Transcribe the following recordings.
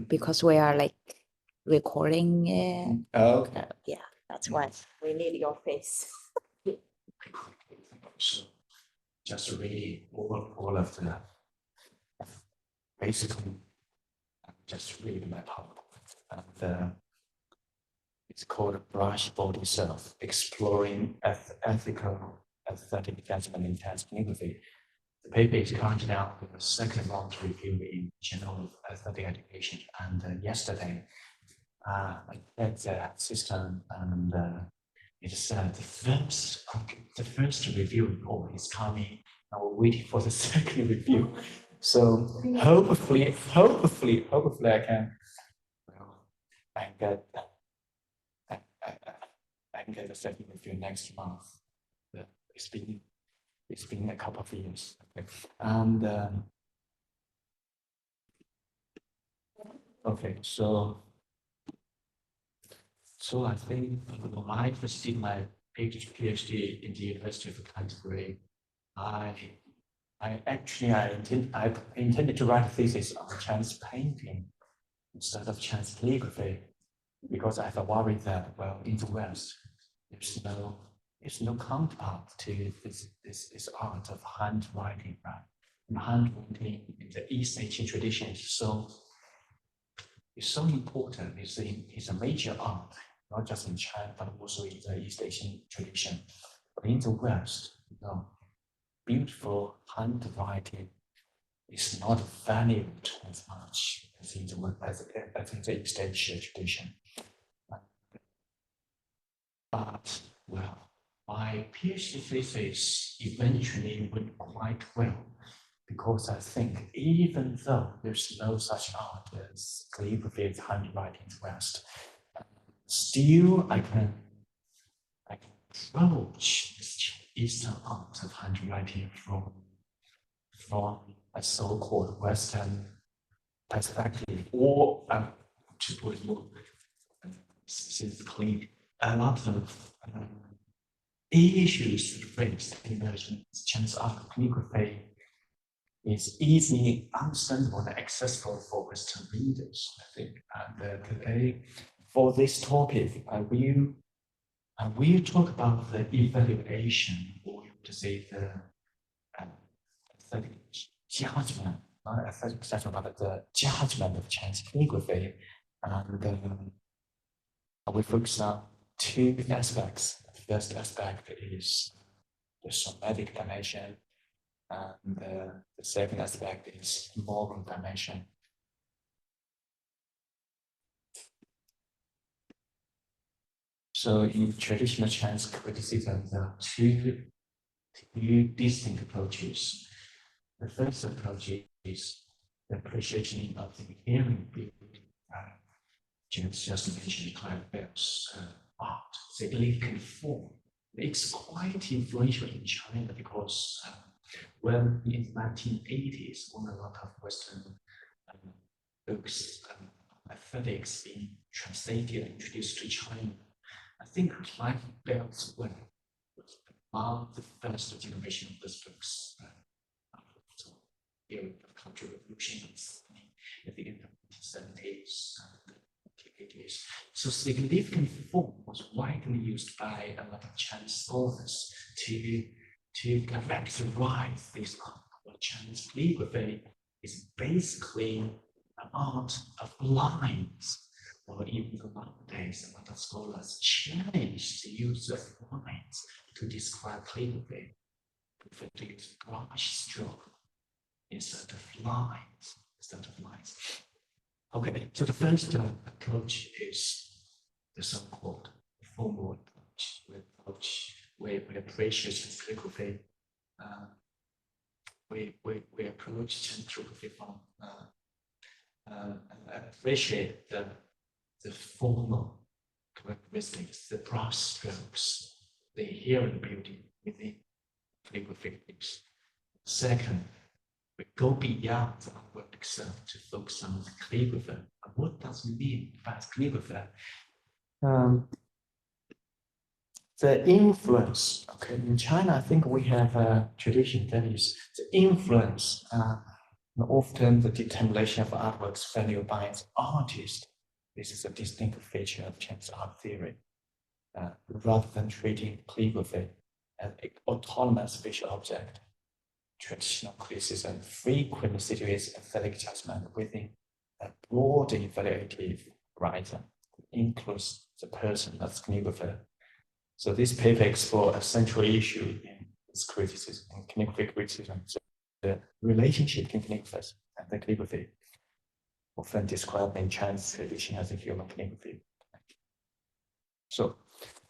because we are like recording. Okay. Yeah, that's why we need your face. So just read all of the basically just read my PowerPoint. And it's called Brush Body Self, Exploring Ethico-Aesthetic Judgment in Calligraphy. The paper is currently out with the second round review in Journal of Aesthetic Education. And yesterday, I checked the system, and it said the first review report is coming. Now we're waiting for the second review. So hopefully I can. Well, I can get the second review next month. It's been a couple of years. And okay, so I think I pursued my PhD in the University of Canterbury. I intended to write a thesis on Chinese painting instead of Chinese calligraphy, because I have a worry that, well, in the West, there's no counterpart to this art of handwriting, right? And handwriting in the East Asian tradition is so important. It's a major art, not just in China, but also in the East Asian tradition. But in the West, beautiful handwriting is not valued as much as in the East Asian tradition. But, well, my PhD thesis eventually went quite well, because I think even though there's no such art as calligraphy and handwriting in the West, still I can approach this Eastern art of handwriting from a so-called Western perspective, or to put it more specifically, a lot of issues faced in the Chinese art of calligraphy is easily understandable and accessible for Western readers, I think. And today, for this topic, I will talk about the evaluation, or to say the aesthetic judgment, not aesthetic judgment, but the judgment of Chinese calligraphy. And we focus on two aspects. The first aspect is the somatic dimension, and the second aspect is moral dimension. So in traditional Chinese criticism, there are two distinct approaches. The first approach is the appreciation of the hearing beauty. James just mentioned Calligrapher's art, the significant form. It's quite influential in China because when in the 1980s, when a lot of Western books, aesthetics being translated and introduced to China, I think Calligrapher's work was among the first generation of those books. So, period of Cultural Revolutions at the end of the 1970s. So significant form was widely used by a lot of Chinese scholars to characterize this art. Chinese calligraphy is basically an art of lines, or even nowadays, a lot of scholars challenge the use of lines to describe calligraphy. Prefer to use brush stroke instead of lines. Okay, so the first approach is the so-called formal approach, where we appreciate calligraphy. We approach calligraphy from appreciate the formal characteristics, the brush strokes, the hearing beauty within calligraphy. Second, we go beyond the work itself to focus on the calligrapher. What does it mean by calligrapher? The influence. Okay, in China, I think we have a tradition that is the influence And often the determination of artwork's value by its artist. This is a distinctive feature of Chinese art theory. Rather than treating calligraphy as an autonomous visual object, traditional criticism frequently situates aesthetic judgment within a broad evaluative horizon that includes the person as calligrapher. So this paper explores a central issue in this criticism, in calligraphic criticism, so the relationship between calligraphers and the calligraphy, often described in Chinese tradition as a human calligraphy. So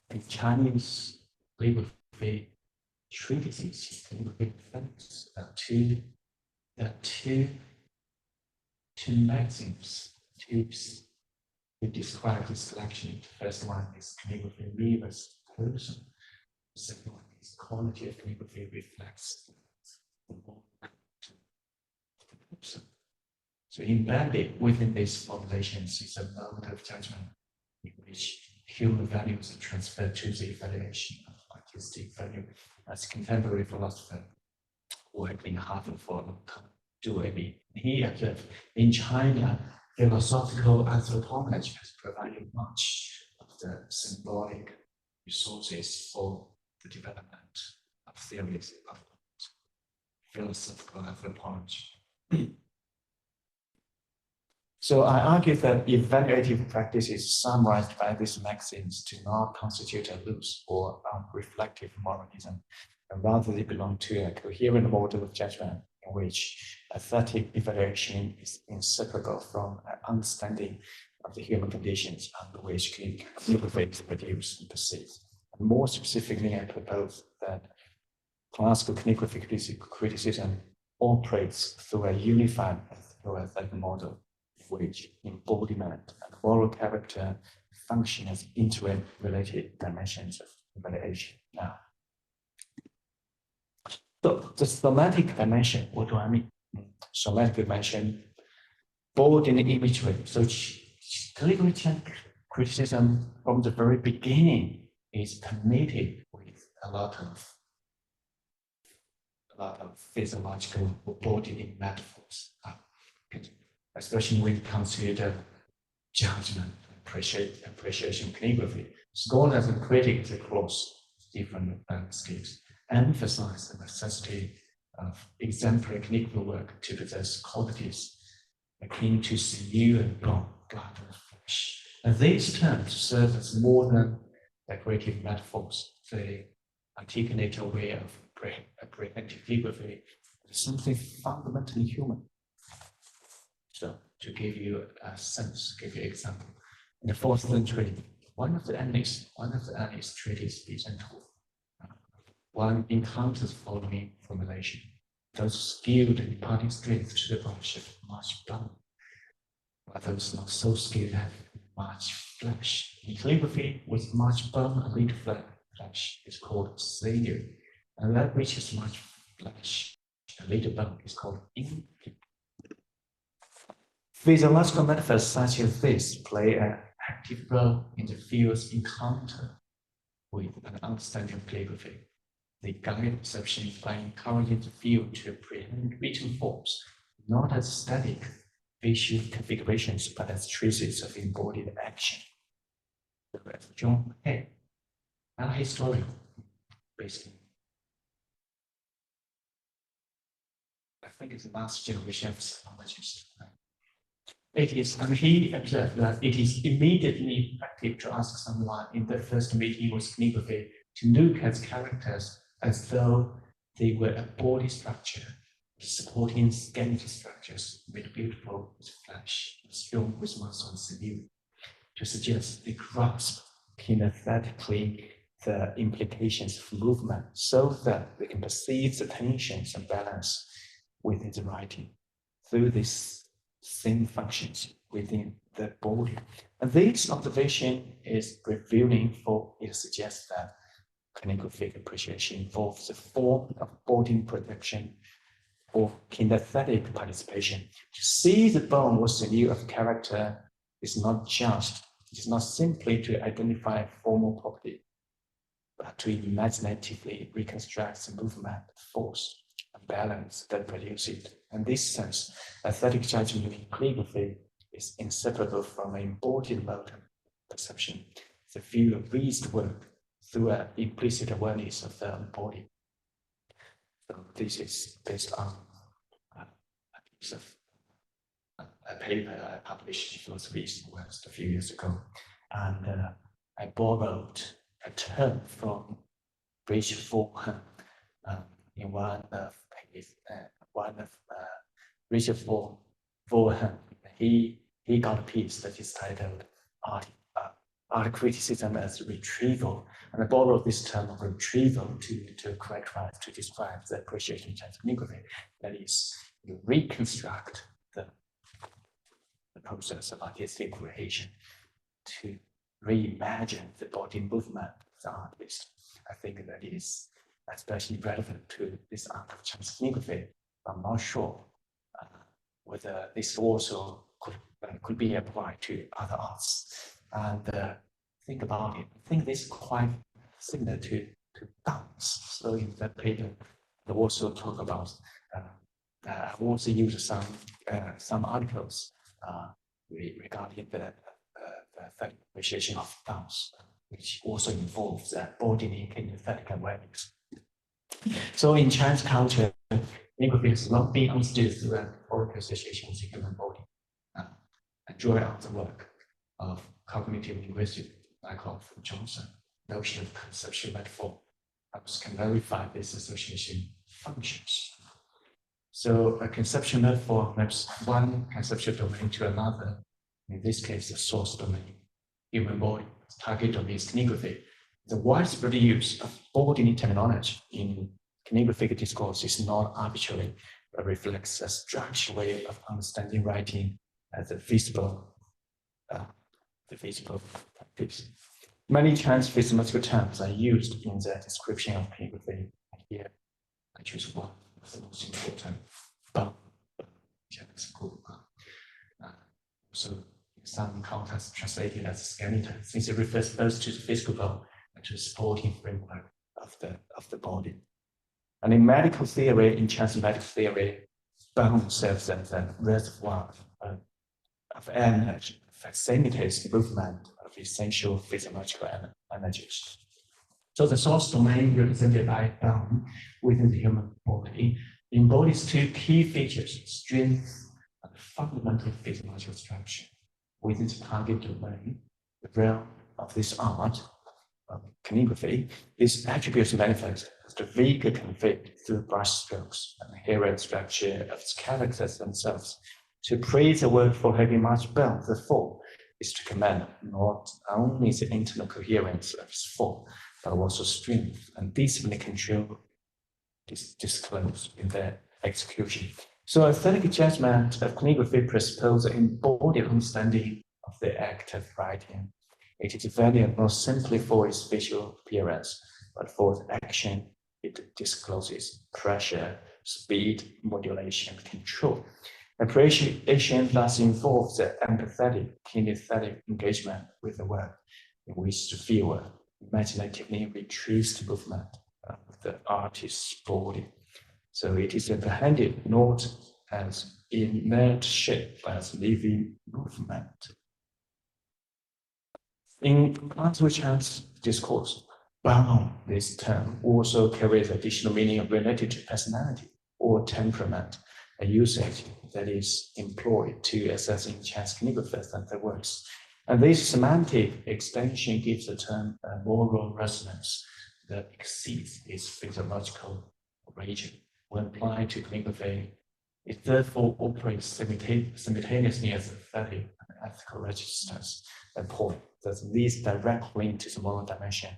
in Chinese calligraphy treatises, calligraphy defense, two maxims to describe this selection. The first one is calligraphy mirrors person. The second one is quality of calligraphy reflects the moral character of the person. So embedded within these formulations is a mode of judgment in which human values are transferred to the evaluation of artistic value, as contemporary philosopher working hard for a long time. He observed in China, philosophical anthropology has provided much of the symbolic resources for the development of theories of philosophical anthropology. So I argue that evaluative practices summarized by these maxims do not constitute a loose or unreflective moralism, and rather they belong to a coherent model of judgment in which aesthetic evaluation is inseparable from an understanding of the human conditions under which calligraphy is produced and perceived. And more specifically, I propose that classical calligraphic criticism operates through a unified ethico-aesthetic model, which embodiment and moral character function as interrelated dimensions of evaluation. Now, so the somatic dimension, what do I mean? Somatic dimension, bold in the imagery. So calligraphy criticism from the very beginning is committed with a lot of physiological or bodily metaphors, especially when it comes to the judgment, appreciation calligraphy. Scholars and critics across different landscapes emphasize the necessity of exemplary calligraphy work to possess qualities akin to sinew and blood and flesh. And these terms serve as more than decorative metaphors. They articulate a way of apprehending calligraphy as something fundamentally human. So to give you a sense, give you an example, in the 4th century, one of the earliest treatises is entitled one encounters following formulation. Those skilled in imparting strength to the brush have much bone, but those not so skilled have much flesh. In calligraphy, with much bone and little flesh is called sinew, and that which is much flesh and little bone is called inferring. Physiological metaphors such as this play an active role in the field's encounter with an understanding of calligraphy. They guide perception by encouraging the field to apprehend written forms, not as static visual configurations, but as traces of embodied action. Xiongbo, a historian, basically. I think it's the last generation of psychologists. It is, and he observed that it is immediately effective to ask someone in the first meeting with calligraphy to look at characters as though they were a body structure, supporting skeletal structures made beautiful with flesh, strong with muscle and sinew, to suggest they grasp kinesthetically the implications of movement so that they can perceive the tensions and balance within the writing through these same functions within the body. And this observation is revealing, for it suggests that calligraphic appreciation involves the form of body projection or kinesthetic participation. To see the bone or sinew of character is not simply to identify formal property, but to imaginatively reconstruct the movement, force, and balance that produce it. In this sense, aesthetic judgment in calligraphy is inseparable from an embodied mode of perception. The view of raised work through an implicit awareness of the embodied. So this is based on a piece of a paper I published in Philosophy West a few years ago, and I borrowed a term from Richard Vaughan in one of Richard Vaughan. He got a piece that is titled Art Criticism as Retrieval, and I borrowed this term of retrieval to characterize, to describe the appreciation of calligraphy. That is, you reconstruct the process of artistic creation to reimagine the body movement of the artist. I think that is especially relevant to this art of Chinese calligraphy. I'm not sure whether this also could be applied to other arts. And think about it. I think this is quite similar to dance. So in that paper, I also talk about. I also use some articles regarding the appreciation of dance, which also involves bodily kinesthetic awareness. So in Chinese culture, calligraphy has not been understood through an oracle association with the human body. I draw out the work of cognitive linguistics, like from Johnson, notion of conceptual metaphor. I can verify this association functions. So a conceptual metaphor maps one conceptual domain to another. In this case, the source domain, human body, target domain is calligraphy. The widespread use of bodily terminology in calligraphic discourse is not arbitrary, but reflects a structured way of understanding writing as a visible practice. Many Chinese physiological terms are used in the description of calligraphy. Here, I choose one of the most important. So in some contexts translated as skeleton, since it refers both to the physical and to the supporting framework of the body. And in medical theory, in Chinese medical theory, bone serves as a reservoir of energy, facilitates movement of essential physiological energies. So the source domain represented by bone within the human body embodies two key features, strength and fundamental physiological structure. Within the target domain, the realm of this art, calligraphy, these attributes manifest as the vehicle conveyed through brush strokes and inherent structure of its characters themselves. To praise a work for having much bone, the form is to command not only the internal coherence of its form, but also strength and discipline control disclosed in their execution. So aesthetic judgment of calligraphy presupposes an embodied understanding of the act of writing. It is valued not simply for its visual appearance, but for the action it discloses: pressure, speed, modulation, control. Appreciation thus involves the empathetic, kinesthetic engagement with the work, in which the viewer imaginatively retrieves the movement of the artist's body. So it is apprehended not as inert shape, but as living movement. In classical Chinese discourse, bone, this term, also carries additional meaning related to personality or temperament, a usage that is employed to assessing Chinese calligraphers and their works. And this semantic extension gives the term a moral resonance that exceeds its physiological origin. When applied to calligraphy, it therefore operates simultaneously as aesthetic and ethical registers, a point that leads directly into the moral dimension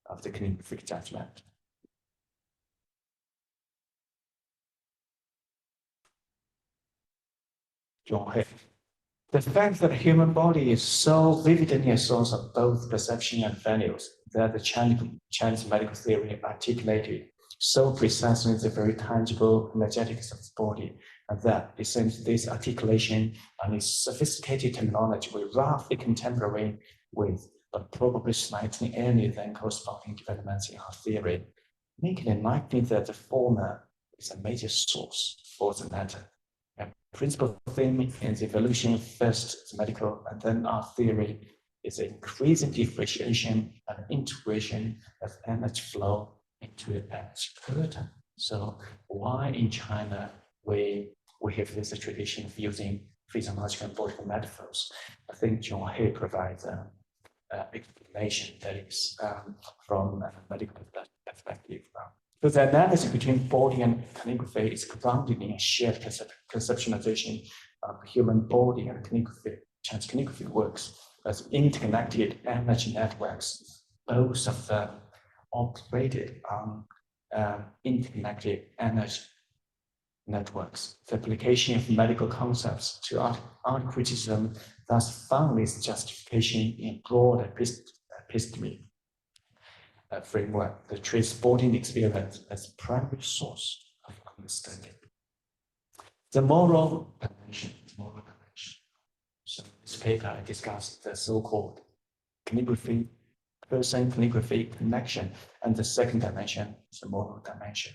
of the calligraphic judgment. The fact that the human body is so vividly a source of both perception and values that the Chinese medical theory articulated so precisely the very tangible energetics of the body, and that it seems this articulation and its sophisticated terminology were roughly contemporary with, but probably slightly earlier than corresponding developments in our theory, making it likely that the former is a major source for the latter. A principal theme in the evolution first is medical, and then art theory is increasing differentiation and integration of energy flow into an energy curtain. So why in China we have this tradition of using physiological and bodily metaphors? I think John Hay provides explanation that is from a medical perspective. So the analysis between body and calligraphy is grounded in a shared conceptualization of human body and calligraphy. Chinese calligraphy works as interconnected energy networks, both of them operated on interconnected energy networks. The application of medical concepts to art criticism thus found its justification in broad episteme framework that treats sporting experience as primary source of understanding. The moral dimension. So in this paper, I discussed the so-called calligraphy, person-calligraphy connection, and the second dimension is the moral dimension.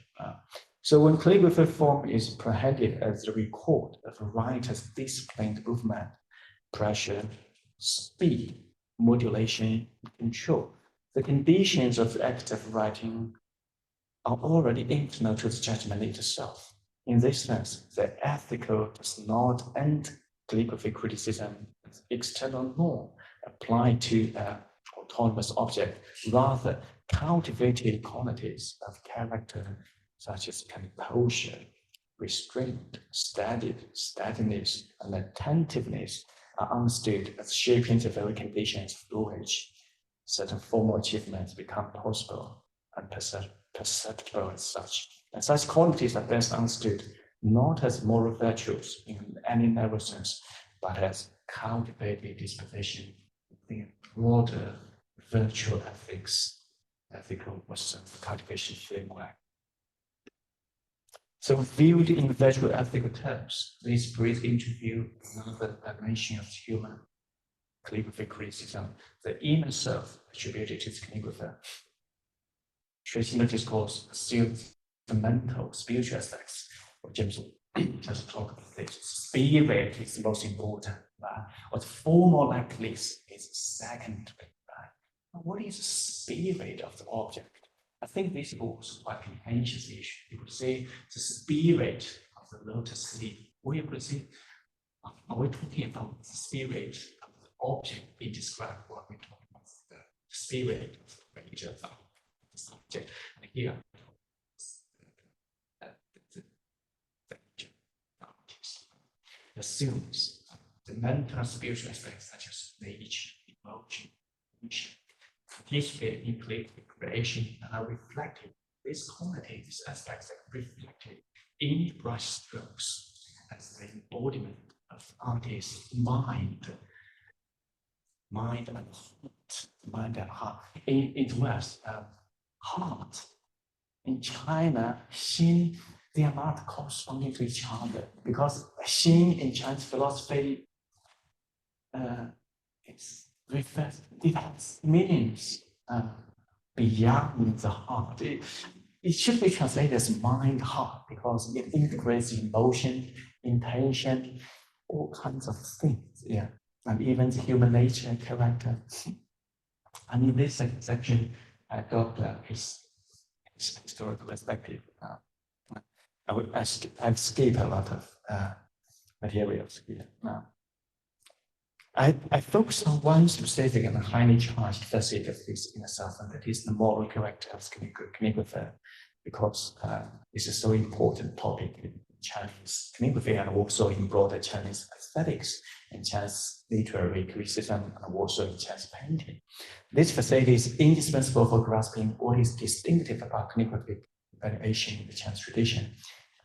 So when calligraphy form is apprehended as the record of a writer's disciplined movement, pressure, speed, modulation, control, the conditions of the act of writing are already internal to the judgment itself. In this sense, the ethical does not end calligraphy criticism as external norm applied to an autonomous object, rather cultivated qualities of character such as composure, restraint, steadiness, and attentiveness are understood as shaping the very conditions through which certain formal achievements become possible and perceptible as such. And such qualities are best understood not as moral virtues in any narrow sense, but as cultivated disposition in a broader virtual ethics, ethical or self-cultivation framework. So viewed in virtual ethical terms, this brings into view another dimension of human calligraphy criticism, the inner self attributed to the calligrapher. Traditional discourse assumes the mental, spiritual aspects of James just talk about this. Spirit is the most important, right? What formal like this is secondary, right? What is the spirit of the object? I think this is also quite a contentious issue. People say the spirit of the lotus leaf. We would say, are we talking about the spirit of the object being described, or are we talking about the spirit of the nature of the subject? And here, assumes the mental and spiritual aspects such as rage, emotion, participate in creation and are reflected. These qualities, these aspects are reflected in brush strokes as the embodiment of artist's mind and heart. In the West, heart. In China, Xin, they are not corresponding to each other because Xin in Chinese philosophy it has meanings beyond the heart. It should be translated as mind-heart because it integrates emotion, intention, all kinds of things. Yeah, and even the human nature and character. And in this section, I got his historical perspective. I've skipped a lot of materials here. I focus on one specific and highly charged facet of this inner self, and that is the moral character of calligraphy, because it's a so important topic in Chinese calligraphy and also in broader Chinese aesthetics, in Chinese literary criticism, and also in Chinese painting. This facet is indispensable for grasping what is distinctive about calligraphic evaluation in the Chinese tradition.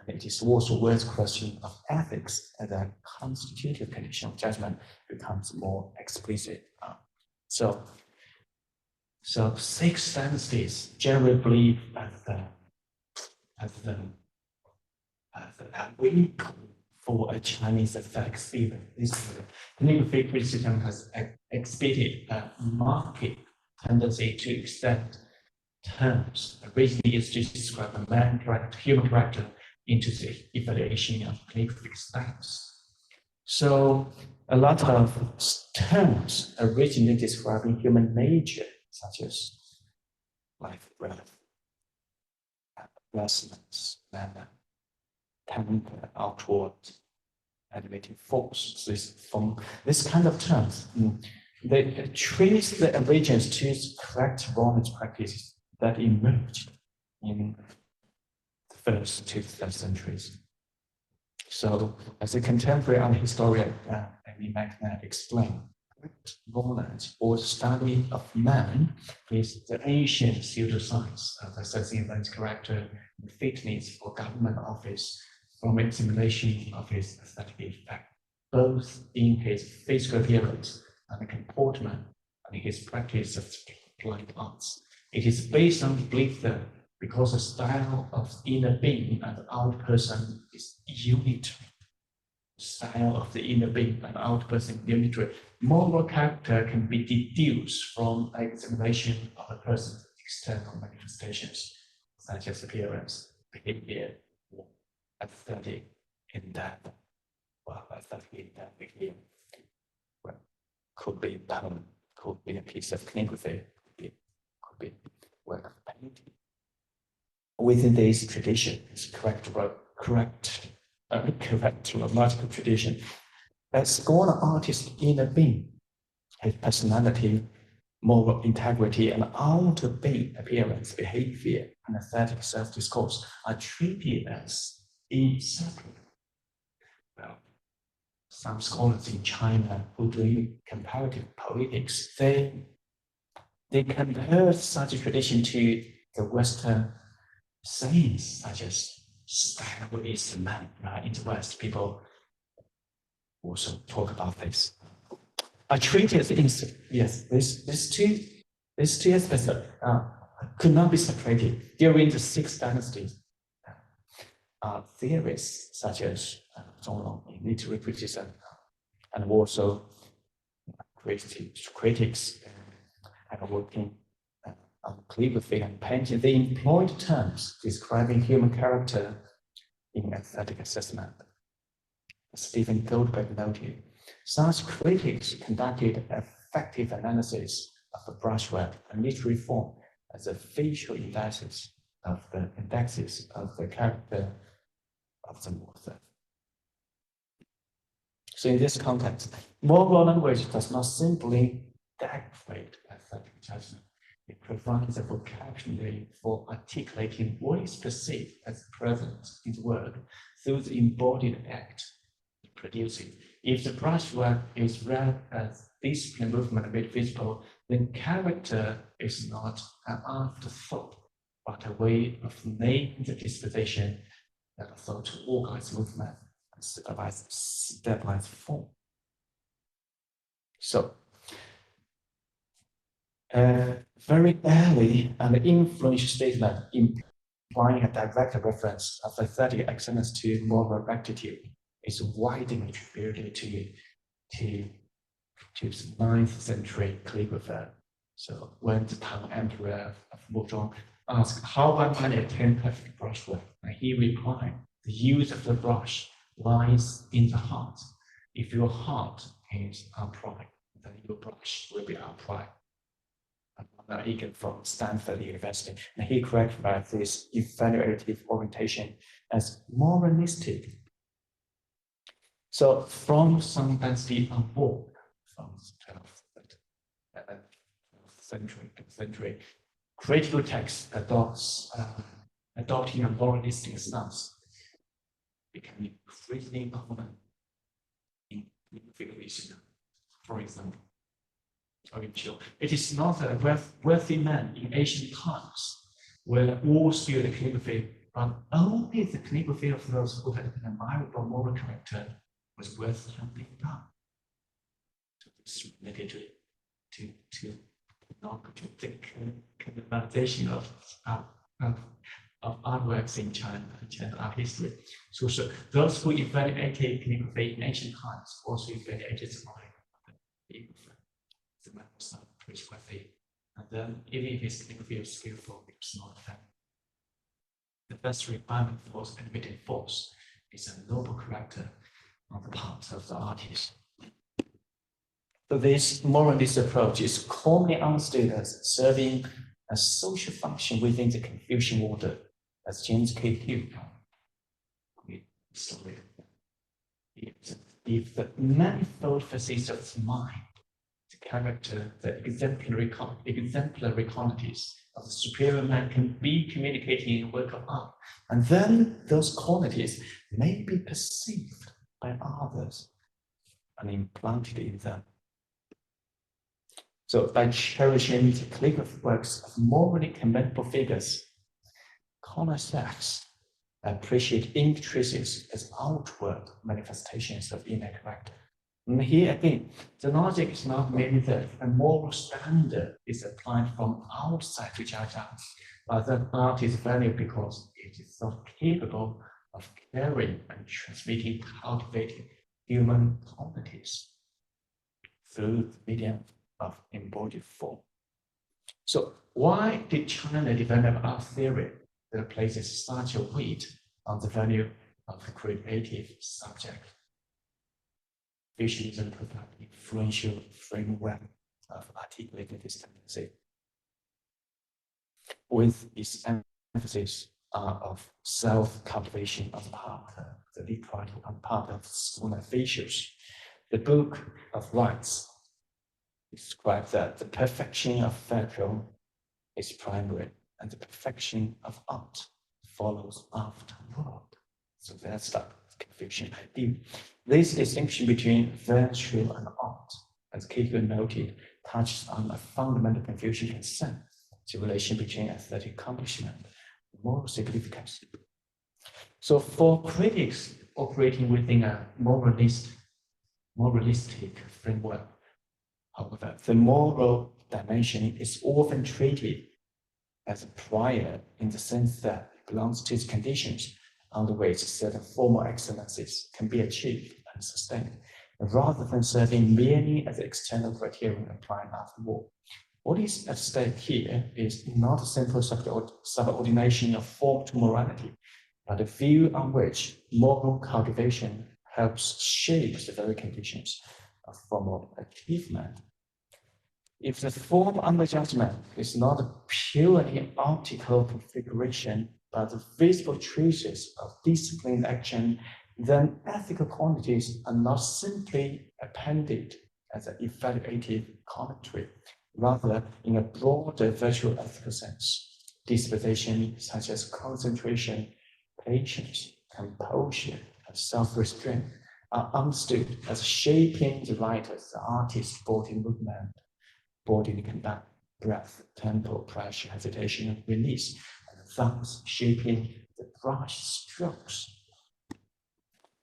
It is also worth question of ethics as a constitutive condition of judgment becomes more explicit. So Six Dynasties generally believe as the vehicle for a Chinese aesthetic theory. This calligraphy criticism has exhibited a marked tendency to extend terms originally used to describe a man character, human character, into the evaluation of calligraphic styles. So a lot of terms originally describing human nature, such as life, breath, resonance, manner, temper, outward, animating force. This kind of terms, they trace the origins to correct knowledge practices that emerged in the first 2nd centuries. So, as a contemporary art historian, Amy McNair explained, knowledge or study of man is the ancient pseudoscience of assessing one's character and fitness for government office from its simulation of his aesthetic effect, both in his physical appearance and comportment and his practice of applied arts. It is based on the belief that because the style of inner being and outer person is unitary, style of the inner being and outer person unitary, moral character can be deduced from examination of a person's external manifestations, such as appearance, behavior, aesthetic in depth. Well, aesthetic in depth here. Well, could be poem, could be a piece of calligraphy, could be work of painting. Within this tradition, it's characterological tradition, a scholar artist's inner being, his personality, moral integrity, and outer being, appearance, behavior, and aesthetic self-discourse are treated as inseparable. Well, some scholars in China who do comparative poetics, they compare such a tradition to the Western sayings such as style is the man. Right? In the West, people also talk about this. I treat it as yes, these two aspects could not be separated. During the Six Dynasties, theories such as literary criticism and also critics and working on calligraphy and painting, they employed terms describing human character in aesthetic assessment. Stephen Goldberg noted, such critics conducted effective analysis of the brushwork and literary form as a facial indexes of the character of the author. So in this context, moral language does not simply decorate aesthetic judgment. It provides a vocabulary for articulating what is perceived as present in the work through the embodied act of producing. If the brushwork is read as disciplined movement made visible, then character is not an afterthought, but a way of naming the disposition that are thought to organize movement and stabilize form. So, very early and influential statement implying a direct reference of aesthetic excellence to moral rectitude is widely attributed to the 9th century calligrapher. So when the Tang Emperor of Wuzhong asked, how one might attain perfect brushwork? And he replied, the use of the brush lies in the heart. If your heart is upright, then your brush will be upright. Egan from Stanford University, and he characterized this evaluative orientation as moralistic. So from some dynasty onward, from the 12th century, critical text adopting a moralistic stance becoming increasingly common in figuration. For example, it is not a wealthy man in ancient times where all student calligraphy, but only the calligraphy of those who had an admirable moral character was worth handling down. So it's related to the criminalization of artworks in China and art history. So those who evaluated calligraphy in ancient times also evaluated the moral the man was not praiseworthy. And then even if his calligraphy was skillful, it was not effective. The first requirement for admitting force is a noble character on the part of the artist. So this moralist approach is commonly understood as serving a social function within the Confucian order, as James DKU. If the manifold facets of the mind, the character, the exemplary qualities of the superior man can be communicated in a work of art, and then those qualities may be perceived by others and implanted in them. So by cherishing the calligraphic works of morally commendable figures, connoisseurs appreciate ink traces as outward manifestations of inner character. And here again, the logic is not merely that a moral standard is applied from outside to judge art, but that art is valued because it is so capable of carrying and transmitting cultivated human qualities through the medium of embodied form. So why did China develop art theory that places such a weight on the value of the creative subject? Confucianism provides an influential framework of articulating this tendency, with its emphasis of self-cultivation on the part of the literati, on the part of scholar officials. The Book of Rites describes that the perfection of virtue is primary, and the perfection of art follows afterward. So that's the Confucian idea. This distinction between virtue and art, as Kiko noted, touches on a fundamental Confucian concern, the relation between aesthetic accomplishment and moral significance. So for critics operating within a moralistic framework, however, the moral dimension is often treated as prior in the sense that it belongs to the conditions under which certain formal excellences can be achieved and sustained, rather than serving merely as external criterion applied afterward. What is at stake here is not a simple subordination of form to morality, but a view on which moral cultivation helps shape the very conditions of formal achievement. If the form under judgment is not a purely optical configuration, but the visible traces of disciplined action, then ethical qualities are not simply appended as an evaluative commentary, rather in a broader virtual ethical sense. Disposition such as concentration, patience, composure, and self-restraint are understood as shaping the writer's, the artist's body movement, bodily conduct, breath, tempo, pressure, hesitation, and release, and thus shaping the brush strokes.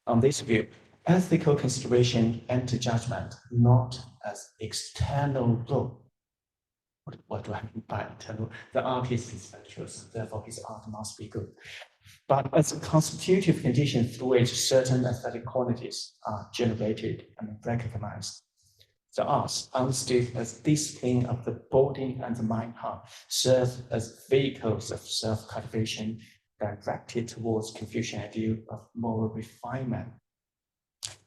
On this view, ethical consideration enter judgment not as external law. What do I mean by internal? The artist is virtuous, therefore his art must be good. But as a constitutive condition through which certain aesthetic qualities are generated and recognized. The arts, understood as discipline of the body and the mind heart, serve as vehicles of self-cultivation directed towards Confucian ideal of moral refinement.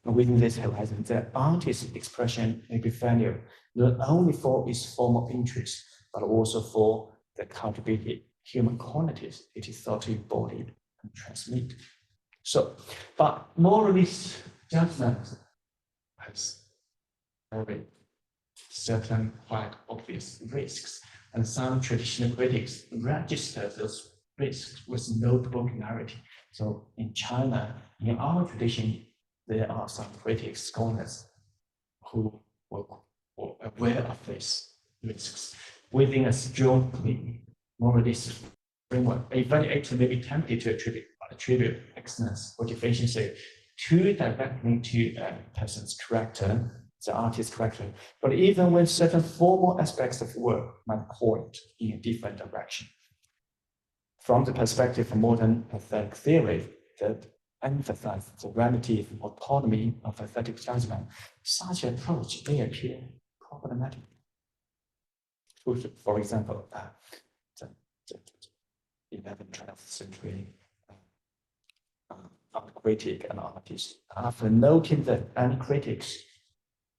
And within this horizon, the artist's expression may be valued not only for its formal interest, but also for the cultivated human qualities it is thought to embody and transmit. So, but moralist judgment has certain quite obvious risks, and some traditional critics register those risks with notable clarity. So in China, in our tradition, there are some critics, scholars who were aware of these risks. Within a strongly moralist framework, a evaluator may be tempted to attribute excellence or deficiency too directly to a person's character, the artist's character, but even when certain formal aspects of work might point in a different direction. From the perspective of modern aesthetic theory that emphasizes the relative autonomy of aesthetic judgment, such an approach may appear problematic. For example, 11th, 12th century art critic and artist, after noting that any critics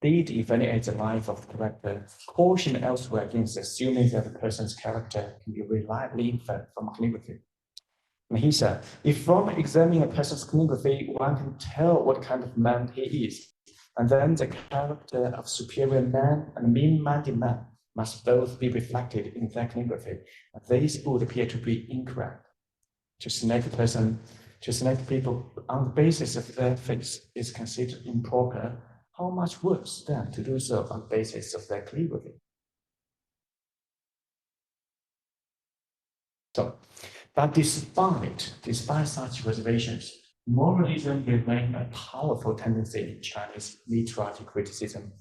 did evaluate the life of the character, caution elsewhere against assuming that the person's character can be reliably inferred from calligraphy. And he said, if from examining a person's calligraphy, one can tell what kind of man he is, and then the character of superior man and mean-minded man must both be reflected in their calligraphy. This would appear to be incorrect. To select people on the basis of their face is considered improper. How much worse then to do so on the basis of their calligraphy? So, but despite such reservations, moralism remained a powerful tendency in Chinese literary criticism,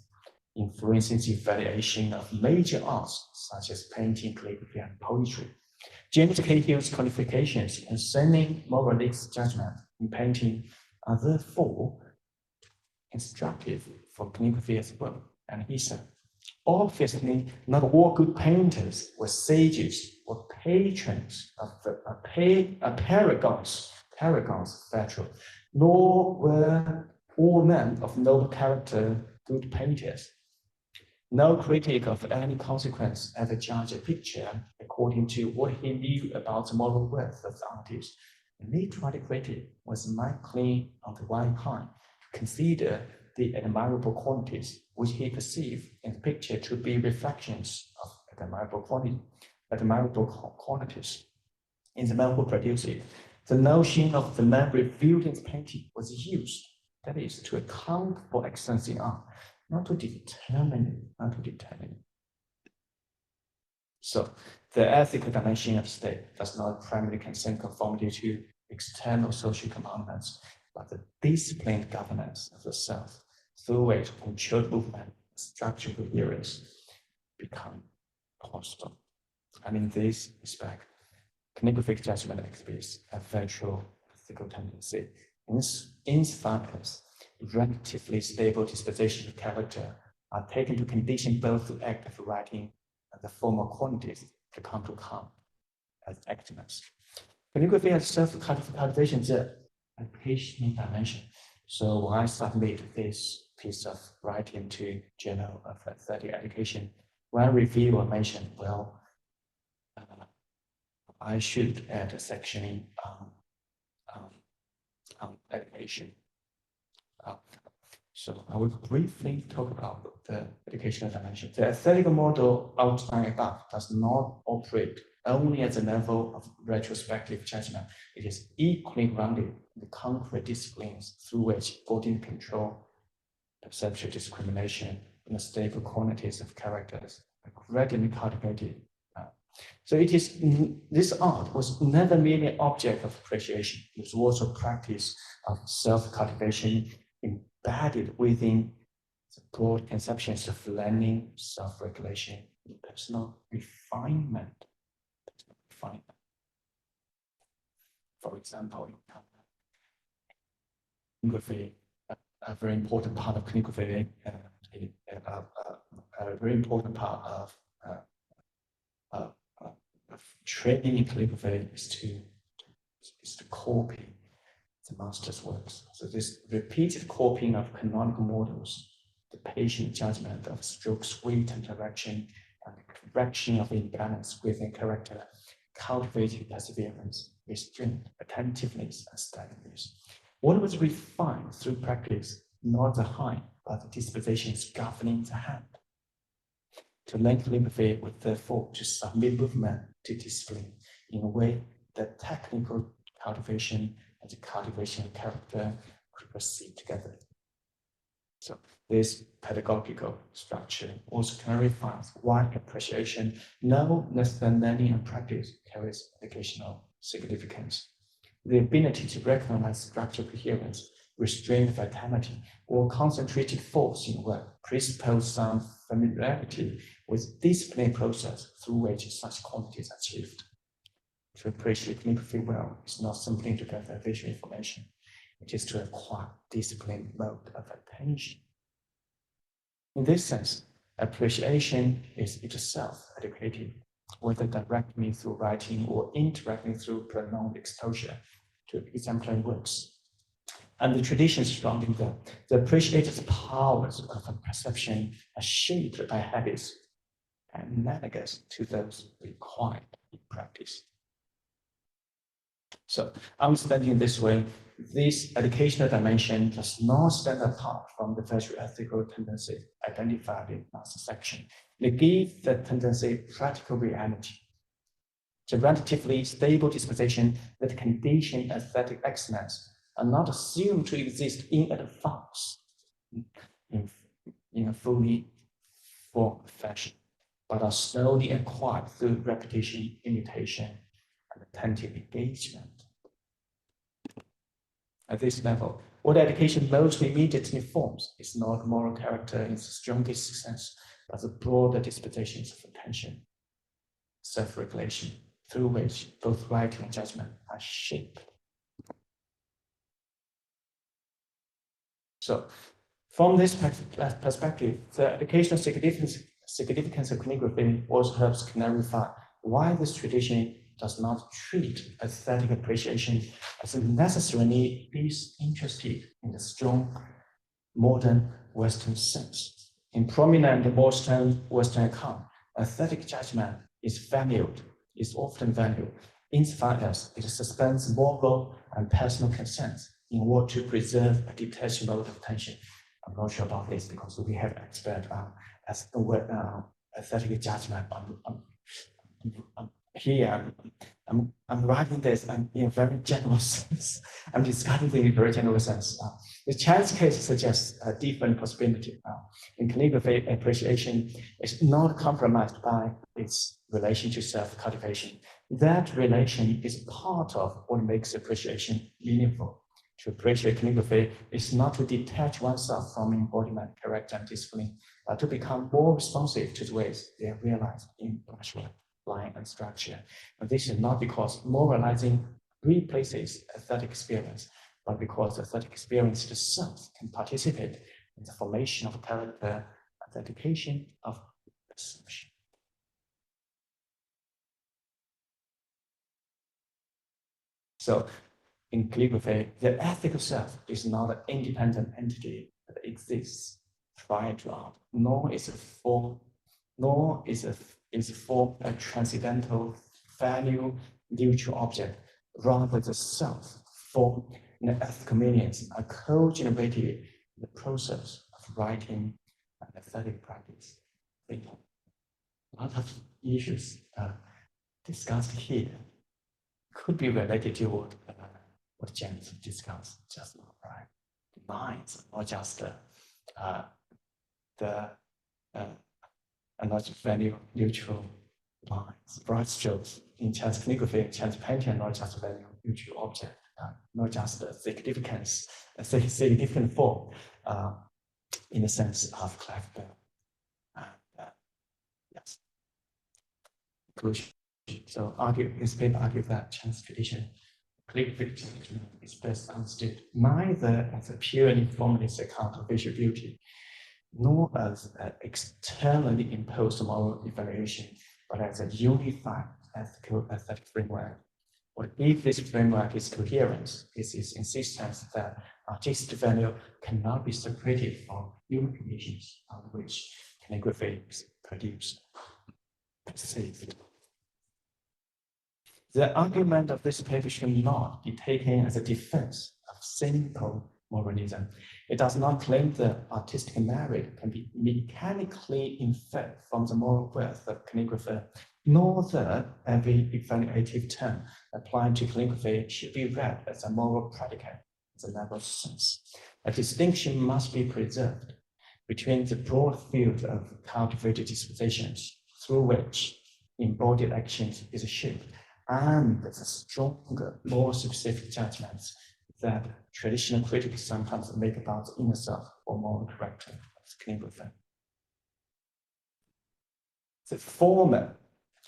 influencing the evaluation of major arts such as painting, calligraphy, and poetry. James K. Hill's qualifications concerning moralistic judgment in painting are therefore instructive for calligraphy as well. And he said, obviously, not all good painters were sages or patrons of paragons of virtue, nor were all men of noble character good painters. No critic of any consequence ever judged a picture according to what he knew about the moral worth of the artist. A literary critic was likely, on the one hand, to consider the admirable qualities which he perceived in the picture to be reflections of admirable qualities in the man who produced it. The notion of the man revealed in the painting was used, that is, to account for excellence in art, not to determine it. So the ethical dimension of the state does not primarily concern conformity to external social commandments, but the disciplined governance of the self, through which controlled movement, structural coherence become possible. And in this respect, calligraphic judgment exhibits a virtual ethical tendency, insofar as relatively stable disposition of character are taken to condition both the act of writing and the formal qualities to come as actness. Calligraphy and self-cultivation is an application dimension. So when I submit this piece of writing to Journal of Aesthetic Education, when reviewer mentioned, well, I should add a section on education. So I will briefly talk about the educational dimension. The aesthetic model outlined above does not operate only at the level of retrospective judgment. It is equally grounded in the concrete disciplines through which bodily control, perceptual discrimination, and the stable qualities of characters are gradually cultivated. So it is, this art was never merely an object of appreciation. It was also a practice of self-cultivation embedded within the broad conceptions of learning, self-regulation, and personal refinement. For example, calligraphy, a very important part of calligraphy, a very important part of training in calligraphy is to copy the master's works. So this repeated copying of canonical models, the patient judgment of stroke sweep and direction, and the correction of imbalance within character, cultivated perseverance, restraint, attentiveness, and steadiness. What was refined through practice, not the hand, but the dispositions governing the hand. To learn calligraphy would therefore to submit movement to discipline in a way that technical cultivation and the cultivation of character could proceed together. So this pedagogical structure also clarifies why appreciation, no less than learning and practice, carries educational significance. The ability to recognize structural coherence, restrained vitality, or concentrated force in work presuppose some familiarity with discipline process through which such qualities are achieved. To appreciate calligraphy well is not simply to gather visual information, it is to acquire disciplined mode of attention. In this sense, appreciation is itself educative, whether directly through writing or indirectly through prolonged exposure to exemplary works. And the traditions surrounding them, the appreciated powers of perception are shaped by habits analogous to those required in practice. So, understanding this way, this educational dimension does not stand apart from the virtual ethical tendency identified in last section. They give the tendency practical reality. The relatively stable disposition that condition aesthetic excellence are not assumed to exist in advance in a fully formed fashion, but are slowly acquired through repetition, imitation, and attentive engagement. At this level, what education most immediately forms is not moral character in the strongest sense, but the broader dispositions of attention, self-regulation, through which both right and judgment are shaped. So, from this perspective, the educational significance of calligraphy also helps clarify why this tradition does not treat aesthetic appreciation as necessarily disinterested in the strong modern Western sense. In prominent Western account, aesthetic judgment is often valued, insofar as it suspends moral and personal consent in order to preserve a detached mode of attention. I'm not sure about this because we have expert aesthetic judgment. Here, I'm writing this in a very general sense. I'm discussing it in a very general sense. The Chinese case suggests a different possibility. In calligraphy, appreciation is not compromised by its relation to self-cultivation. That relation is part of what makes appreciation meaningful. To appreciate calligraphy is not to detach oneself from embodiment, character, and discipline, but to become more responsive to the ways they are realized in brushwork, line, and structure. And this is not because moralizing replaces aesthetic experience, but because aesthetic experience itself can participate in the formation of character and the education of perception. So, in calligraphy, the ethical self is not an independent entity that exists prior to art, nor is a form a transcendental value neutral object. Rather, the self form in the ethical meanings are co-generated in the process of writing and aesthetic practice. A lot of issues discussed here could be related to what James discussed just now, right? The lines, not just not value neutral lines, bright strokes in Chinese calligraphy, Chinese painting, not just value neutral object, not just a significant form in the sense of collector. Yes. Conclusion. So this paper argues that Chinese tradition calligraphy is best understood neither as a purely formalist account of visual beauty, nor as an externally imposed moral evaluation, but as a unified ethical aesthetic framework. What if this framework is coherent, is its insistence that artistic value cannot be separated from human conditions on which calligraphy is produced. The argument of this paper should not be taken as a defense of simple moralism. It does not claim that artistic merit can be mechanically inferred from the moral worth of calligrapher, nor that every evaluative term applied to calligraphy should be read as a moral predicate in the narrow sense. A distinction must be preserved between the broad field of cultivated dispositions through which embodied actions is shaped and the stronger, more specific judgments that traditional critics sometimes make about the inner self or moral character of calligraphy. The former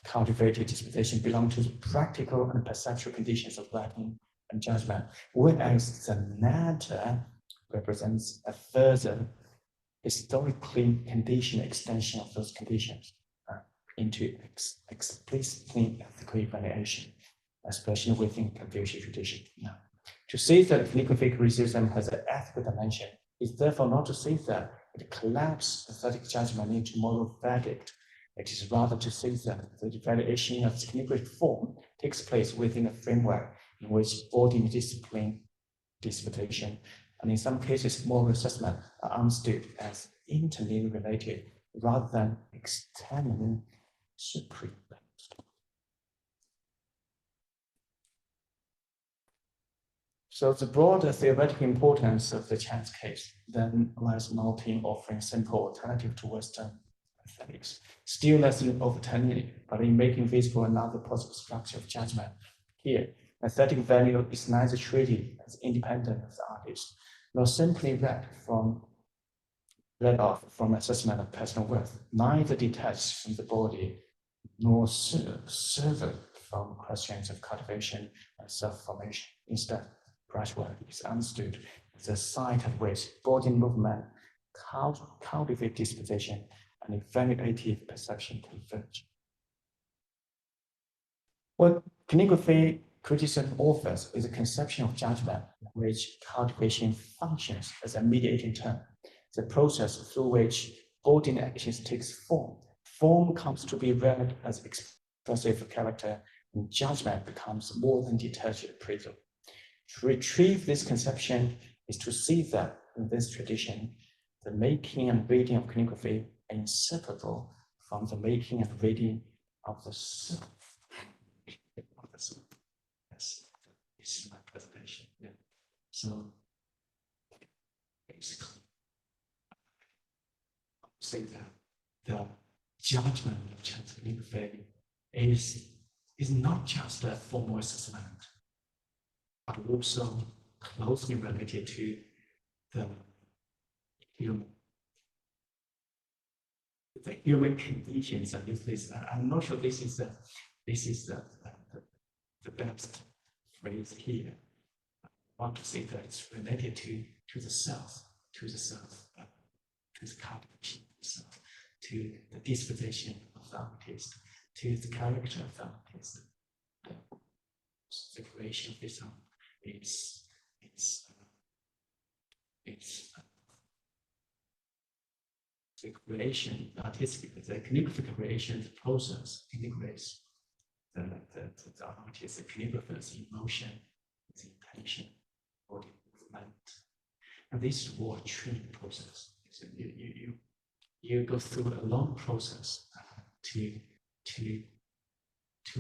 cultivated disposition belong to the practical and perceptual conditions of writing and judgment, whereas the latter represents a further historically conditioned extension of those conditions. into explicitly ethical evaluation, especially within Confucian tradition. Now, to say that calligraphic criticism has an ethical dimension is therefore not to say that it collapses aesthetic judgment into moral verdict. It is rather to say that the evaluation of calligraphic form takes place within a framework in which bodily discipline, disposition, and in some cases moral assessment are understood as internally related rather than externally supreme. So the broader theoretical importance of the Chinese case then lies not in offering simple alternative to Western aesthetics, still less in overturning it, but in making visible another possible structure of judgment. Here, aesthetic value is neither treated as independent of the artist, nor simply read off from assessment of personal worth, neither detached from the body, nor severed from questions of cultivation and self-formation. Instead, brushwork is understood as a site at which body movement, cultivated disposition, and evaluative perception converge. What calligraphy criticism offers is a conception of judgment in which cultivation functions as a mediating term, the process through which bodily actions takes form. Form comes to be read as expressive character, and judgment becomes more than detached appraisal. To retrieve this conception is to see that in this tradition, the making and reading of calligraphy are inseparable from the making and reading of the self. Yes, this is my presentation. Yeah. So basically, I'll say that the judgment of Chinese calligraphy is not just a formal assessment, but also closely related to the human conditions. And this, I'm not sure this is the best phrase here. I want to say that it's related to the self, to the cultivation of the self, to the disposition of the artist, to the character of the artist. The creation of this art is the creation, artistic, the calligraphic creation, the process integrates the artist, the calligrapher's emotion, the intention, body movement. And this is all a training process. So you go through a long process to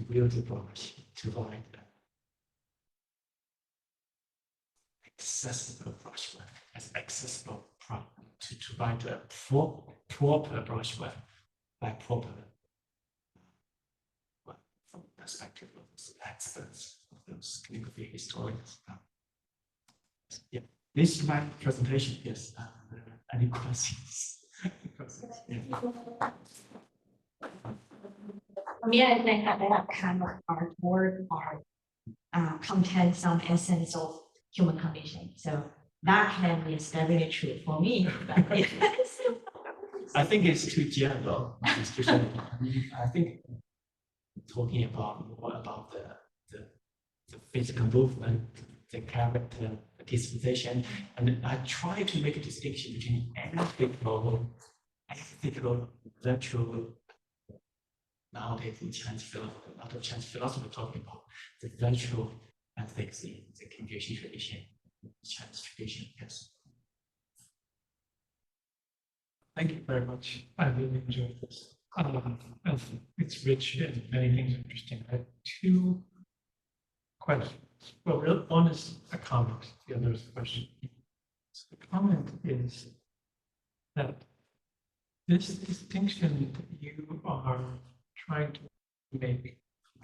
wield the brush, to write accessible brushwork, as accessible to write a proper brushwork by proper from the perspective of those experts, of those calligraphy historians. Yeah, this is my presentation. Yes, any questions? For me, I think that kind of artwork contains some essence of human condition. So that can be very true for me. I think it's too general. I think talking more about the physical movement, the character, the disposition, and I try to make a distinction between ethical, virtual. Nowadays in Chinese philosophy, a lot of Chinese philosophy talking about the virtual ethics in the Confucian tradition, Chinese tradition. Yes. Thank you very much. I really enjoyed this. It's rich and many things interesting. I have two questions. Well, one is a comment, the other is a question. So the comment is that this distinction that you are trying to make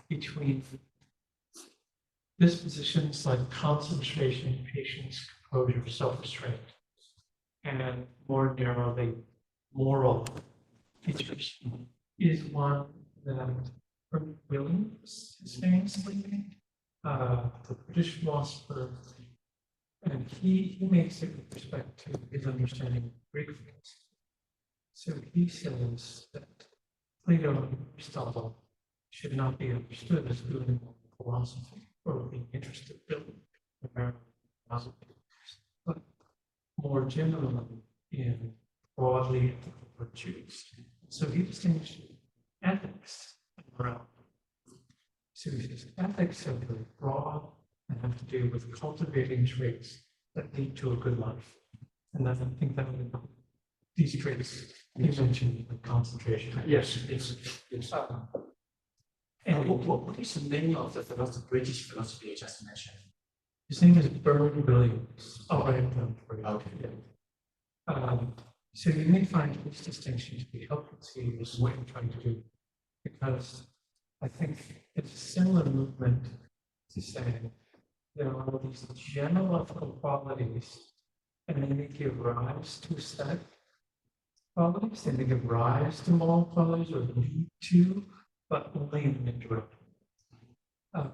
between dispositions like concentration, patience, composure, self-restraint, and more narrowly, moral features, is one that Williams is famously made, the British philosopher, and he makes it with respect to his understanding of Greek philosophy. So he says that Plato and Aristotle should not be understood as doing philosophy or being interested in philosophy, but more generally in broadly ethical virtues. So he distinguished ethics and morality. So he says ethics are very broad and have to do with cultivating traits that lead to a good life. And then I think that these traits you mentioned, like concentration. Yes, it's. And What is the name of the philosophy, British philosophy you just mentioned? his name is Bernard Williams. I'll write it down for you. Okay. So you may find this distinction to be helpful to you as what you're trying to do, because I think it's a similar movement to saying there are these general ethical qualities, and then they give rise to aesthetic qualities, and they give rise to moral qualities or lead to, but only in an indirect way.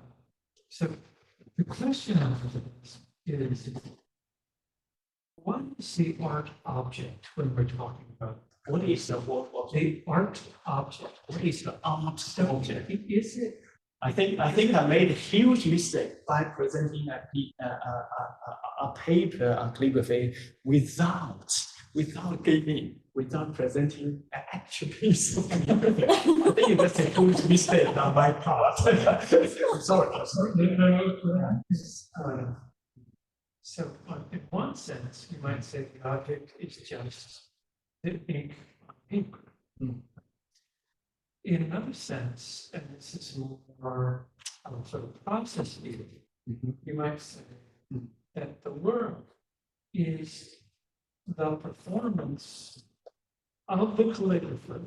So the question after this is, what is the art object when we're talking about What is the word of the art object? What is the art So object? is it I think I made a huge mistake by presenting a paper on calligraphy without presenting an actual piece of calligraphy. I think that's a huge mistake on my part. I'm sorry. So in one sense, you might say the object is just the ink on paper. In another sense, and this is more sort of process view, you might say that the work is the performance of the calligrapher,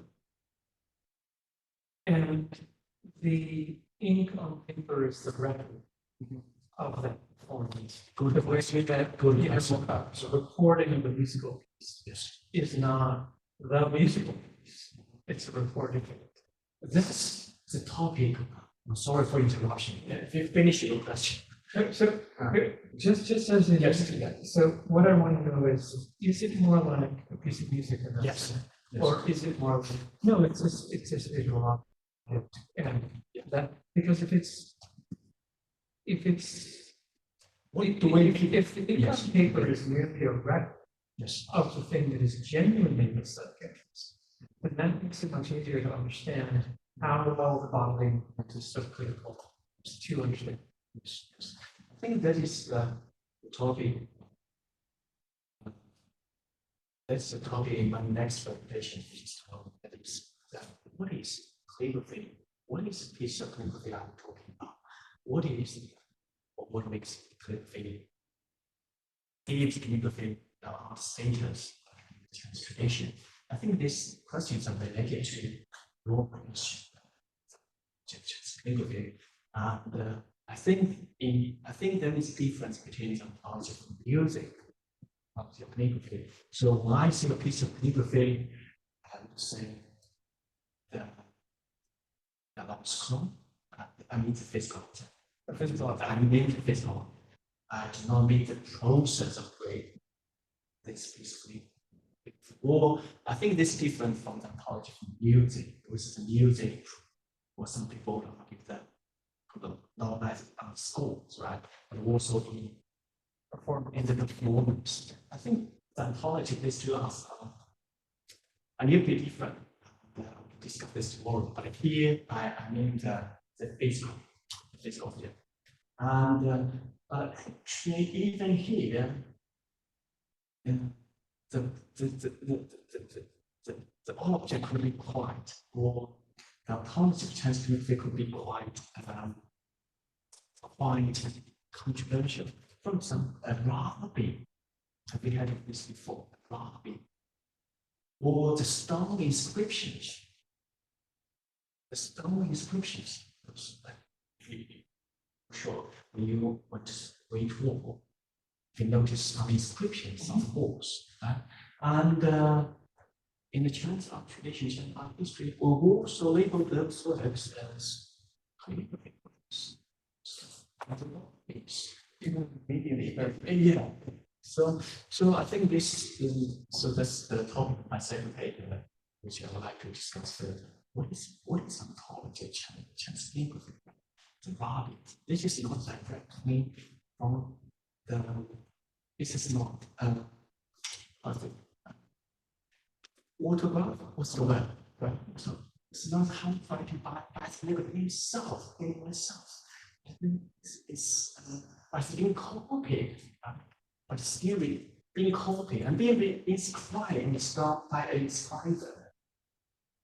and the ink on paper is the record of that performance. Good The way question. that Good you know, question. so recording of the musical piece Yes. is not the musical piece; it's a recording of it. This is the topic. I'm sorry for interruption. If you finish your question. So, just as in, Yes. so what I want to know is it more like a piece of music or not? Yes. Or is it more like, no, it's just visual object, and that, because if it's, What do we? if the ink Yes. on paper is merely a record Yes. of the thing that is genuinely the subject, then that makes it much easier to understand how well the bodily movement is so critical to understand. Yes. I think that is the topic. That's the topic in my next presentation. That is what is calligraphy? What is a piece of calligraphy I'm talking about? What is it? Or what makes calligraphy? Gives calligraphy the art status, tradition. I think these questions are related to your question. Calligraphy, and I think there is a difference between the art of music and calligraphy. So when I see a piece of calligraphy, I would say the obscure, I mean the physical. I mean the physical. I do not mean the process of creating this piece of calligraphy. Or I think this is different from the ontology of music, which is music, or some people argue that not only on schools, right, but also in the performance. I think the ontology of these two are a little bit different. We'll discuss this tomorrow, but here I mean the physical here. And actually, even here, the object could be quite, or the ontology of calligraphy could be quite controversial. For example, a rabbi. Have we had this before? A rabbi. Or the stone inscriptions. The stone inscriptions. Sure, when you went to Great Wall, you notice some inscriptions on the walls. Right? And in the Chinese art traditions and art history, we also label those works as calligraphic works. Yeah. So I think this is so that's the topic of my second paper, which I would like to discuss further. what is ontology Chinese calligraphy? The body. This is not directly from the. This is not autograph. What's the word? Right. So it's not handwriting by calligraphy himself in myself. It's being copied, but still being copied and being inspired and stopped by a scriber.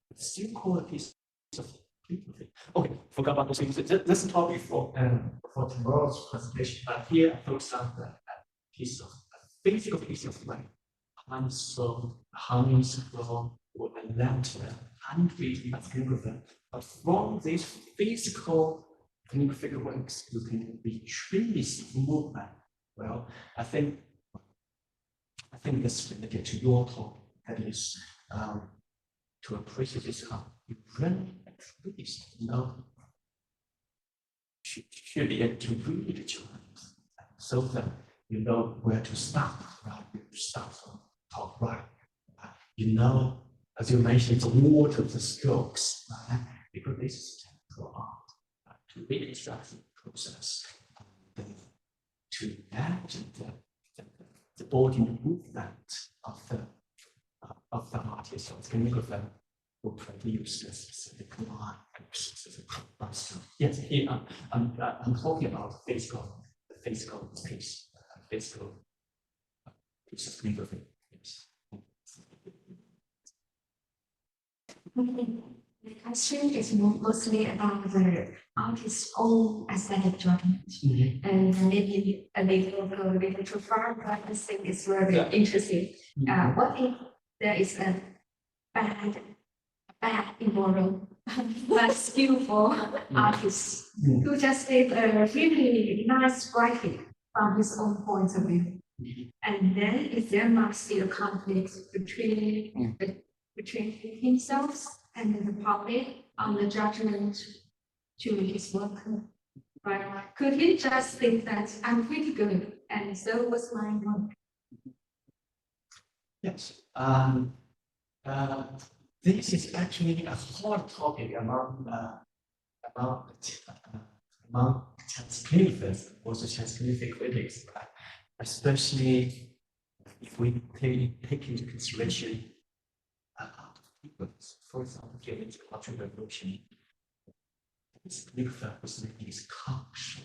It's still called a piece of calligraphy. Okay, forgot about those things. That's a topic for tomorrow's presentation. But here I focus on the piece of physical piece of like hands from or a lantern, handwritten as calligrapher. But from this physical calligraphic works, you can retrace movement. Well, I think that's related to your talk. That is to appreciate this how you run at least should be able to read the charts so that you know where to start. Right, you start from top right. You know, as you mentioned, the order of the strokes. Right? Because this is technical art to reconstruct the process, to imagine the body movement of the artist or the calligrapher will produce a specific line, a specific bust. Yes, here I'm talking about the physical piece, physical piece of calligraphy. Yes. The question is mostly about the artist's own aesthetic judgment, and maybe a little too far, but I think it's very interesting. What if there is a bad immoral, but skillful artist who just did a really nice writing from his own point of view? And then if there must be a conflict between himself and the public on the judgment to his work, right? Could he just think that I'm pretty good and so was my work? Yes. This is actually a hard topic among Chinese calligraphers, also Chinese calligraphy critics, right? Especially if we take into consideration for example, during the Cultural Revolution, his calligrapher was making his culture.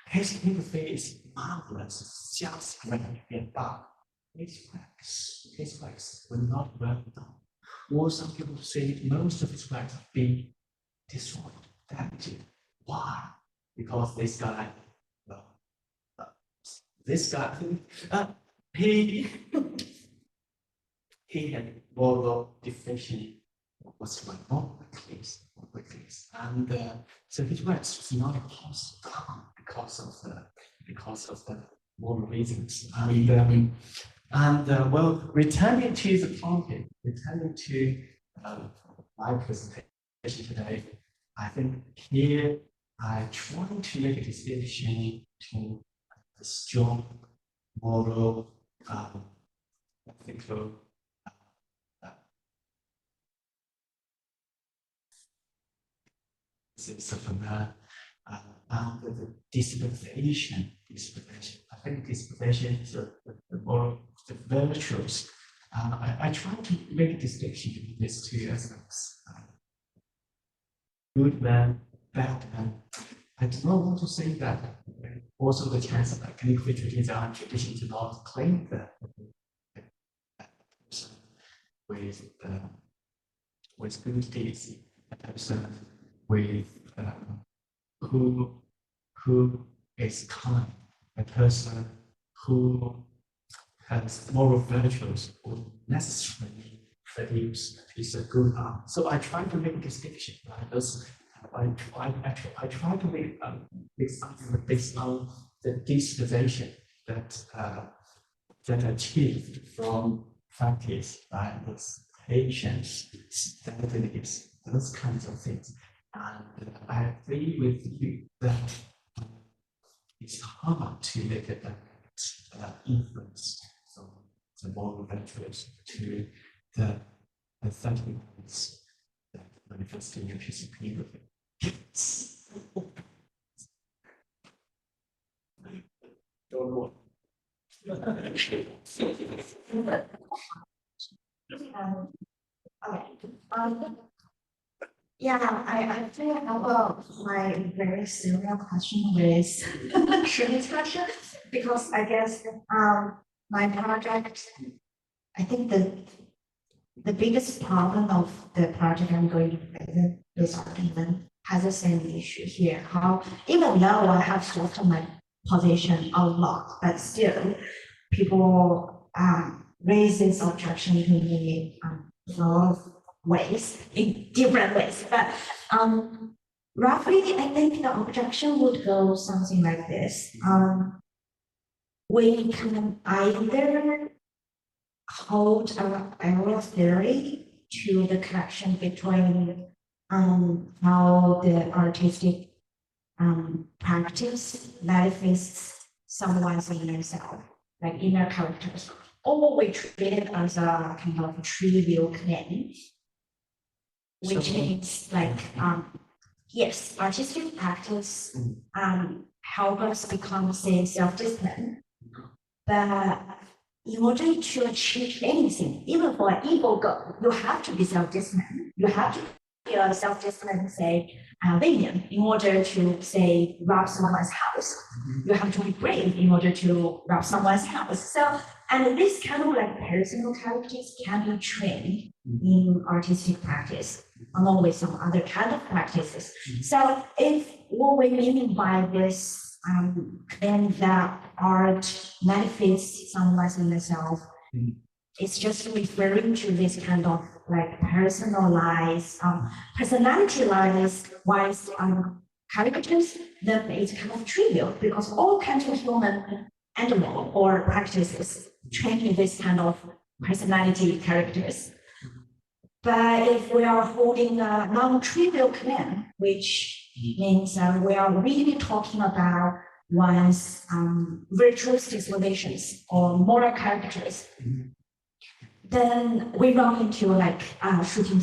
His calligraphy is marvelous, it's just great, but his works were not well done. Or some people say most of his works have been destroyed, damaged. Why? Because this guy, he had moral deficiency. What's going on with this? And so his works was not possible because of the moral reasons. And well, returning to the topic, returning to my presentation today, I think here I try to make a distinction between the strong moral, ethical, and the disposition. I think disposition is the moral, the virtues. I try to make a distinction between these two aspects. Good man, bad man. I do not want to say that also the Chinese calligraphy tradition do not claim that with good deeds, a person with who is kind, a person who has moral virtues would necessarily produce a piece of good art. So I try to make a distinction, right? I try to make this argument based on the disposition that achieved from practice, right? Those patience, stabilities, those kinds of things. And I agree with you that it's hard to make a direct influence from the moral virtues to the sentiments that manifest interested in calligraphy. Don't know. Okay. Yeah, I think I have my very similar question with Shirley's question, because I guess my project, I think the biggest problem of the project I'm going to present this argument has the same issue here. How even though I have softened my position a lot, but still people raise this objection to me in a lot of ways, in different ways. But roughly, I think the objection would go something like this. We can either hold our theory to the connection between how the artistic practice manifests someone's inner self, like inner characters, or we treat it as a kind of trivial claim, which means like yes, artistic practice help us become, say, self-disciplined, but in order to achieve anything, even for an ego goal, you have to be self-disciplined. You have to be a self-disciplined, say, William, in order to, say, rob someone's house. You have to be brave in order to rob someone's house. So, and this kind of like personal characters can be trained in artistic practice, along with some other kind of practices. So if what we mean by this claim that art manifests someone's inner self, it's just referring to this kind of like personalized, personality-wise caricatures, then it's kind of trivial because all kinds of human animal or practices train in this kind of personality characters. But if we are holding a non-trivial claim, which means we are really talking about one's virtuous dispositions or moral characters, then we run into like shooting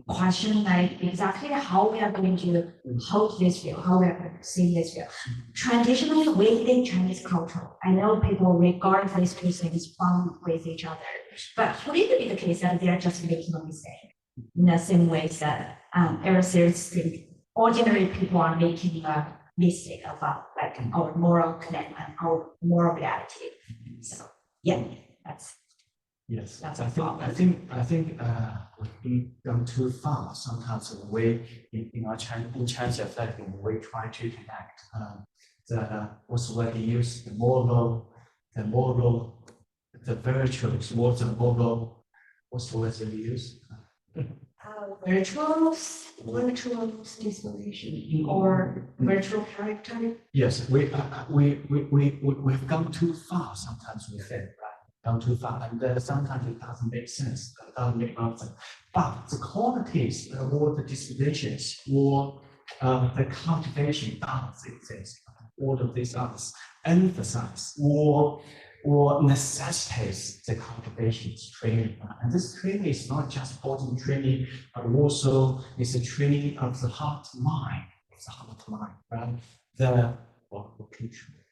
question, like exactly how we are going to hold this view, how we are going to see this view. Traditionally, within Chinese culture, I know people regard these two things from with each other, but would it be the case that they are just making a mistake in the same way that ordinary people are making a mistake about like our moral commitment, our moral reality? So yeah, that's. Yes, That's I think we've gone too far. Sometimes when we in Chinese effect, when we try to connect what's the word you use, the moral, the virtuous, what's the moral, what's the word that you use? Virtuous disposition or virtual character. Yes, we've gone too far. Sometimes we think, right? Gone too far, and sometimes it doesn't make sense. It doesn't make sense. But the qualities or the dispositions or the cultivation arts, all of these arts emphasize or necessitates the cultivation training. And this training is not just body training, but also it's a training of the heart mind. It's the heart mind, right? The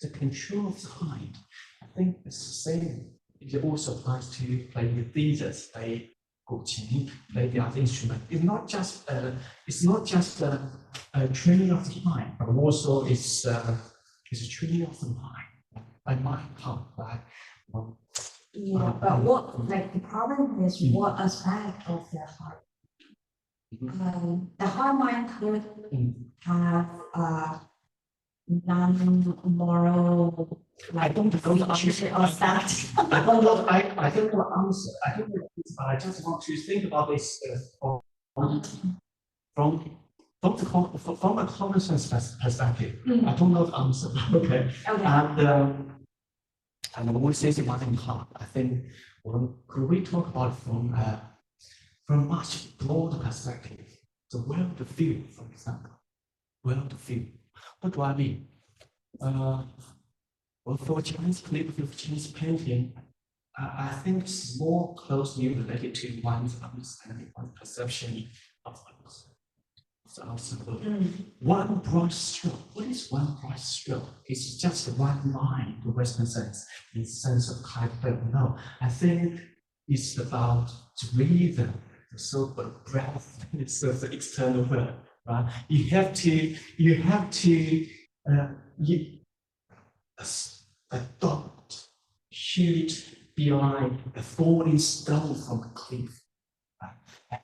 control of the mind. I think it's the same. It also applies to playing the theaters, play guqin, play the other instrument. It's not just a training of the mind, but also it's a training of the mind. By mind part, right? Yeah, but what like the problem is what aspect of the heart? The heart mind could have non-moral. I don't know the answer. I don't know. I don't know the answer. I don't know the answer, but I just want to think about this from a common sense perspective. I don't know the answer. Okay. And when we say the one in heart, I think could we talk about from much broader perspective, the world view, for example, world view. What do I mean? Well, for Chinese calligraphy, Chinese painting, I think it's more closely related to one's understanding, one's perception of others. One brush stroke. What is one brush stroke? It's just one line, the Western sense, in the sense of type. No, I think it's about breathing, the so-called breath. It's the external word, right? You have to, a dot shoot behind a falling stone from a cliff. Right?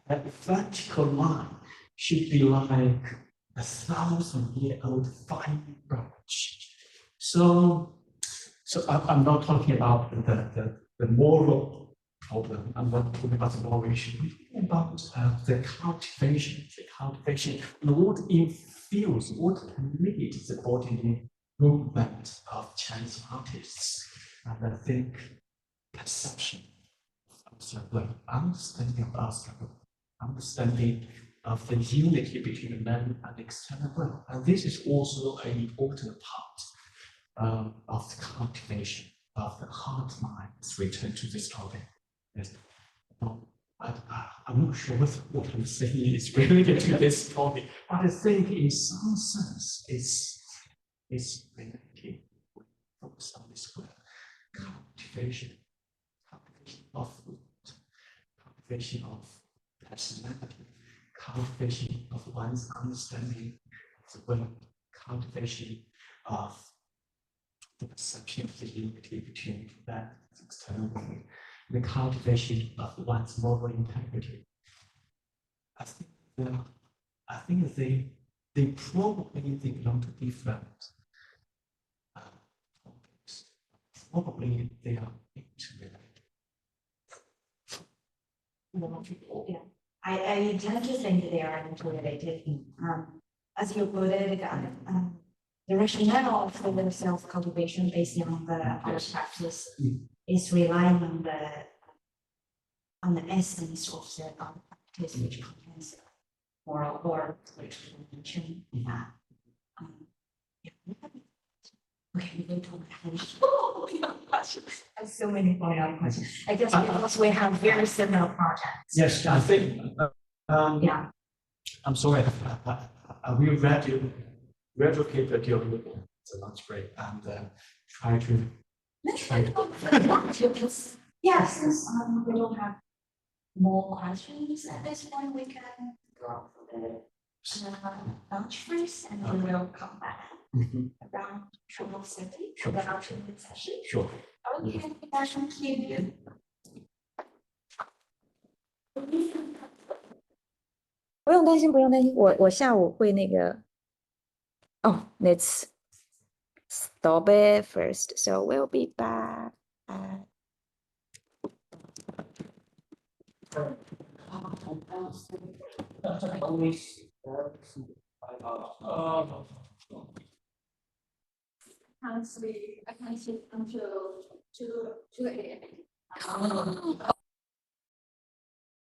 A vertical line should be like 1,000-year-old fine branch. So I'm not talking about the moral problem. I'm not talking about the moral issue. We're talking about the cultivation. What infuse, what permeates the bodily movement of Chinese artists. And I think perception, understanding of our struggle, understanding of the unity between the man and the external world. And this is also an important part of the cultivation of the heart mind. Let's return to this topic. Yes. I'm not sure what I'm saying is related to this topic, but I think in some sense it's related. Focus on this word, cultivation of food, cultivation of personality, cultivation of one's understanding, the word cultivation of the perception of the unity between that external world, the cultivation of one's moral integrity. I think they probably belong to different topics. Probably they are interrelated. Yeah, I tend to think they are interrelated. As you put it, the rationale of the self-cultivation based on the art practice is relying on the essence of the art practice, which contains moral or spiritual dimension. Yeah. Okay, we go to questions. I have so many follow-up questions. I guess because we have very similar projects. Yes, I think. Yeah. I'm sorry. I will replicate the deal with the lunch break and try to. Yeah, since we don't have more questions at this point, we can go for the lunch first, and then we'll come back around 12:30 for the afternoon session. Sure. Okay, thank you.不用担心，不用担心，我下午会那个。Oh, let's stop it first. So we'll be back at I can't sleep until 2 a.m.